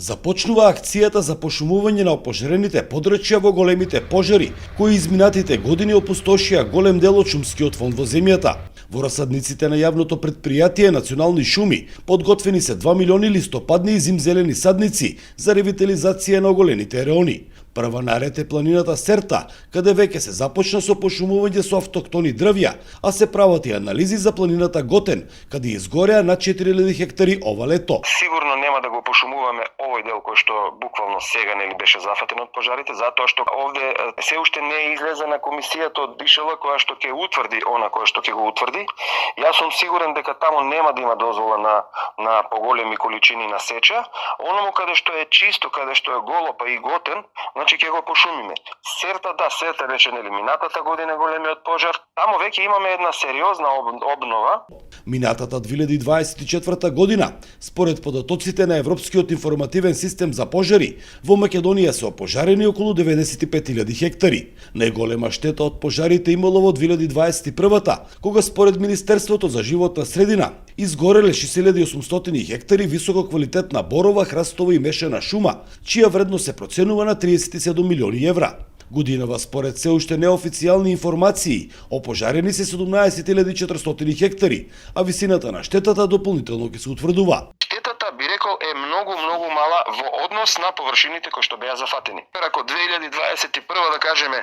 Започнува акцијата за пошумување на опожарените подрачја во големите пожари, кои изминатите години опустошија голем дел од шумскиот фонд во земјата. Во расадниците на јавното претпријатие Национални шуми подготвени се 2 милиони листопадни и зимзелени садници за ревитализација на оголените реони. Прва наред е планината Серта, каде веќе се започна со пошумување со автоктони дрвја, а се прават и анализи за планината Готен, каде изгореа над 4000 хектари ова лето. Сигурно нема да го пошумуваме овој дел кој што буквално сега нели беше зафатен од пожарите, затоа што овде се уште не е излезена комисијата од Бишела која што ќе утврди она кој што ќе го утврди. Јас сум сигурен дека таму нема да има дозвола на поголеми количини на сеча. Оному каде што е чисто, каде што е голо па и Готен, значи ќе го пошумиме. Серта рече нели минатата година големиот пожар. Таму веќе имаме една сериозна обнова. Минатата 2024 година, според податоците на Европскиот информативен систем за пожари, во Македонија се опожарени околу 95.000 хектари. Најголема штета од пожарите имало во 2021-та, кога според Министерството за животна средина изгореле 6800 хектари висококвалитетна борова, храстова и мешана шума, чија вредност се проценува на 37 милиони евра. Годинава според се уште неофицијални информации, опожарени се 17.400 хектари, а висината на штетата дополнително ќе се утврдува. Штетата, би рекол, е многу мала во однос на површините кои што беа зафатени. Ако 2021 да кажеме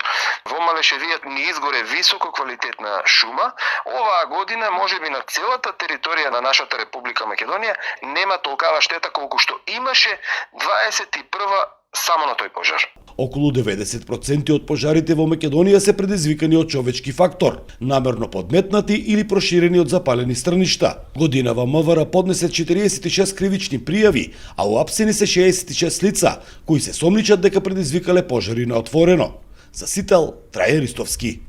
во Малешевијат ни изгоре високо квалитетна шума, оваа година можеби на целата територија на нашата Република Македонија нема толкава штета колку што имаше 21 само на тој пожар. Околу 90% од пожарите во Македонија се предизвикани од човечки фактор, намерно подметнати или проширени од запалени страништа. Годинава МВР поднесе 46 кривични пријави, а уапсени се 66 лица, кои се сомничат дека предизвикале пожари на отворено. За Сител, Трајан Ристовски.